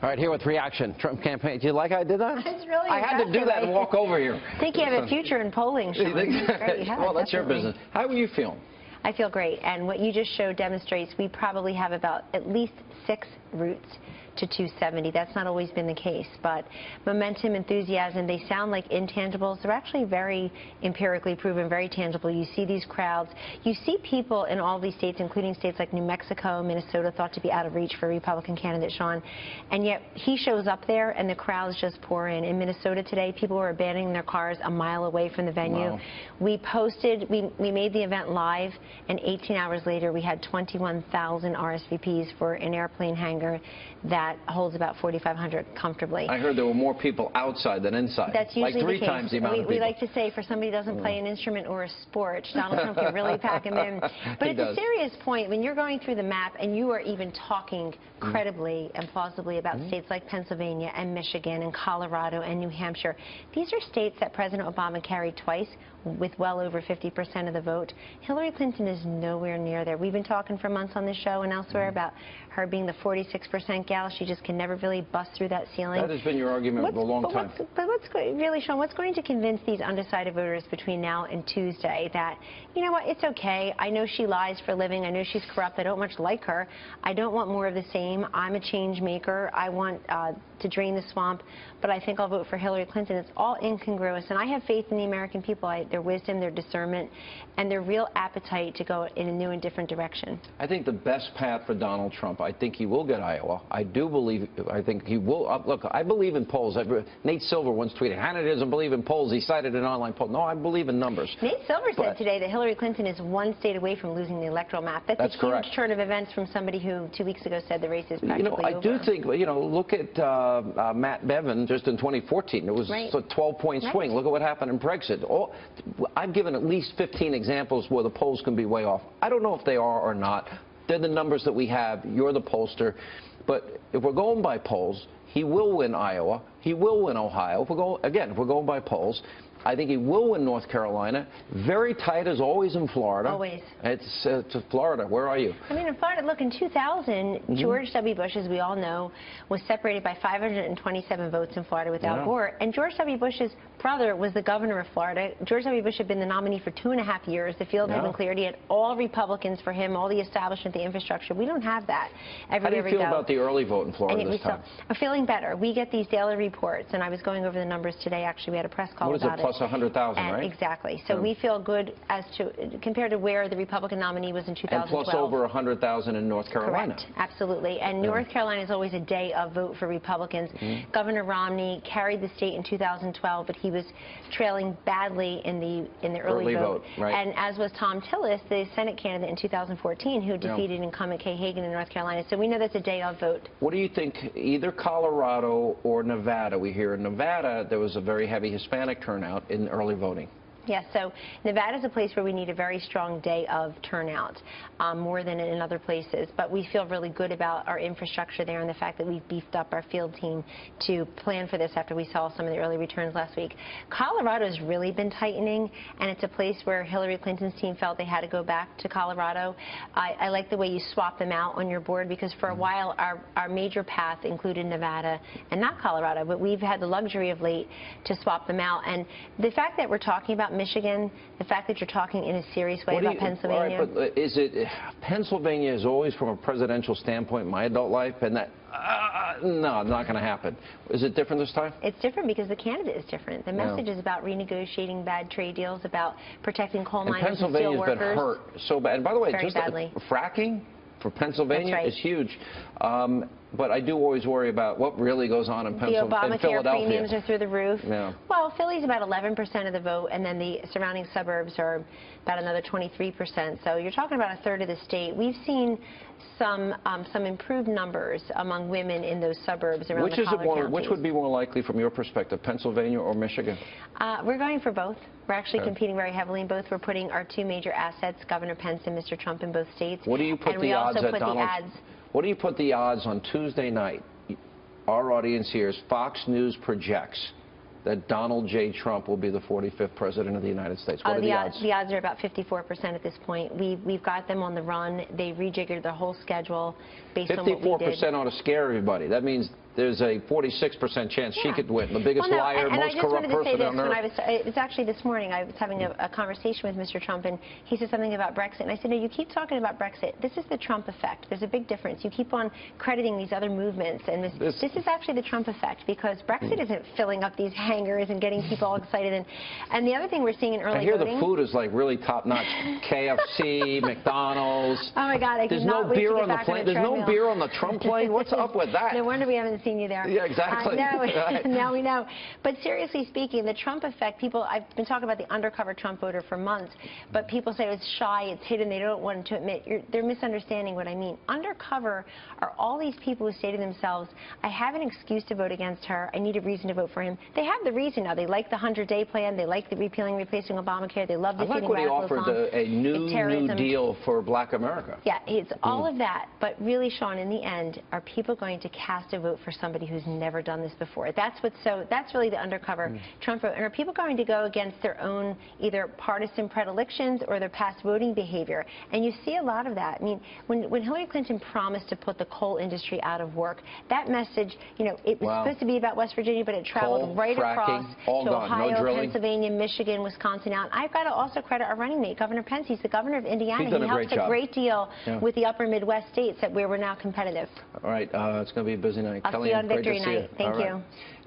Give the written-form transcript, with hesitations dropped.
All right, here with reaction. Trump campaign. Do you like how I did that? It's really I had to do that and walk over here. I think you have a future in polling, Sean. Great. Yeah, well, that's definitely. your business. How are you feeling? I feel great, and what you just showed demonstrates we probably have about at least 6 routes to 270. That's not always been the case, but momentum, enthusiasm, they sound like intangibles. They're actually very empirically proven, very tangible. You see these crowds. You see people in all these states, including states like New Mexico, Minnesota, thought to be out of reach for a Republican candidate, Sean, and yet he shows up there and the crowds just pour in. In Minnesota today, people were abandoning their cars a mile away from the venue. Wow. We made the event live, and 18 hours later, we had 21,000 RSVPs for an airplane hangar that holds about 4,500 comfortably. I heard there were more people outside than inside. That's usually like 3 the case. times the amount of people. We like to say, for somebody who doesn't play an instrument or a sport, Donald Trump can really pack him in. But it's a serious point. When you're going through the map and you are even talking credibly and plausibly about states like Pennsylvania and Michigan and Colorado and New Hampshire, these are states that President Obama carried twice with well over 50% of the vote. Hillary Clinton is nowhere near there. We've been talking for months on this show and elsewhere about her being the 46% gal. She just can never really bust through that ceiling. That has been your argument for a long time. Really, Sean, what's going to convince these undecided voters between now and Tuesday that, you know what, it's okay. I know she lies for a living. I know she's corrupt. I don't much like her. I don't want more of the same. I'm a change maker. I want to drain the swamp, but I think I'll vote for Hillary Clinton. It's all incongruous, and I have faith in the American people, their wisdom, their discernment, and their real appetite to go in a new and different direction. I think the best path for Donald Trump, I think he will get Iowa. I think he will. Look, I believe in polls. Nate Silver once tweeted, Hannity doesn't believe in polls. He cited an online poll. No, I believe in numbers. Nate Silver said today that Hillary Clinton is 1 state away from losing the electoral map. That's a huge turn of events from somebody who 2 weeks ago said the race is practically over. I do think, look at Matt Bevin just in 2014. It was a 12-point swing. Look at what happened in Brexit. I've given at least 15 examples where the polls can be way off. I don't know if they are or not. They're the numbers that we have. You're the pollster. But if we're going by polls, he will win Iowa. He will win Ohio. If we're going by polls, I think he will win North Carolina. Very tight as always in Florida. Always. It's Florida. Where are you? I mean, in Florida, look, in 2000, George W. Bush, as we all know, was separated by 527 votes in Florida with Al Gore. And George W. Bush's brother was the governor of Florida. George W. Bush had been the nominee for 2.5 years. The field had been cleared. He had all Republicans for him, all the establishment, the infrastructure. We don't have that. How do you feel about the early vote in Florida this time? I'm feeling better. We get these daily reports, and I was going over the numbers today. Actually, we had a press call about it. Plus 100,000, right? Exactly. So we feel good as to compared to where the Republican nominee was in 2012. And plus over 100,000 in North Carolina. Correct. Absolutely. And North Carolina is always a day of vote for Republicans. Governor Romney carried the state in 2012, but he was trailing badly in the early vote. And as was Tom Tillis, the Senate candidate in 2014, who defeated incumbent Kay Hagan in North Carolina. So we know that's a day of vote. What do you think? Either Colorado or Nevada. We hear in Nevada there was a very heavy Hispanic turnout in early voting. Yes, so Nevada is a place where we need a very strong day of turnout, more than in other places. But we feel really good about our infrastructure there and the fact that we've beefed up our field team to plan for this after we saw some of the early returns last week. Colorado's really been tightening, and it's a place where Hillary Clinton's team felt they had to go back to Colorado. I like the way you swap them out on your board, because for a while our major path included Nevada and not Colorado, but we've had the luxury of late to swap them out. And the fact that we're talking about Michigan, the fact that you're talking in a serious way about Pennsylvania. All right, but is it Pennsylvania is always from a presidential standpoint in my adult life, and that no, not going to happen. Is it different this time? It's different because the candidate is different. The message is about renegotiating bad trade deals, about protecting coal miners and steel workers. Pennsylvania's been hurt so bad. And by the way, just fracking for Pennsylvania is huge. But I do always worry about what really goes on in Pennsylvania. The Obamacare premiums are through the roof. Yeah. Well, Philly's about 11% of the vote, and then the surrounding suburbs are about another 23%. So you're talking about a third of the state. We've seen some improved numbers among women in those suburbs around the collar counties. Which would be more likely from your perspective, Pennsylvania or Michigan? We're going for both. We're actually competing very heavily in both. We're putting our 2 major assets, Governor Pence and Mr. Trump, in both states. What do you put the odds at, Donald? What do you put the odds on Tuesday night? Our audience here is Fox News projects that Donald J. Trump will be the 45th president of the United States. What are the odds? The odds are about 54% at this point. We've got them on the run. They rejiggered their whole schedule based on what we did. 54% ought to scare everybody. That means there's a 46% chance she could win. The biggest liar, most corrupt person on earth. It's actually this morning I was having a conversation with Mr. Trump, and he said something about Brexit. And I said, no, you keep talking about Brexit. This is the Trump effect. There's a big difference. You keep on crediting these other movements, and this is actually the Trump effect, because Brexit isn't filling up these hangars and getting people all excited. And the other thing we're seeing in early voting... I hear the food is like really top-notch. KFC, McDonald's. Oh, my God. There's no beer on the plane. There's no beer on the Trump plane. What's up with that? No wonder we haven't seen you there. Yeah, exactly. Now we know. But seriously speaking, the Trump effect, I've been talking about the undercover Trump voter for months, but people say it's shy, it's hidden, they don't want to admit. They're misunderstanding what I mean. Undercover are all these people who say to themselves, I have an excuse to vote against her, I need a reason to vote for him. They have the reason now. They like the 100-day plan, they like the repealing, replacing Obamacare, they love defeating radical Islam. I like what he offered, a new deal for Black America. Yeah, it's all of that, but really, Sean, in the end, are people going to cast a vote for somebody who's never done this before? That's really the undercover Trump vote. And are people going to go against their own either partisan predilections or their past voting behavior? And you see a lot of that. I mean, when Hillary Clinton promised to put the coal industry out of work, that message, it was supposed to be about West Virginia, but it traveled right across to Ohio, Pennsylvania, Michigan, Wisconsin out. And I've got to also credit our running mate, Governor Pence. He's the governor of Indiana. He helped a great deal with the upper Midwest states where we're now competitive. All right, it's going to be a busy night. I'll see you on Victory Night. Thank you.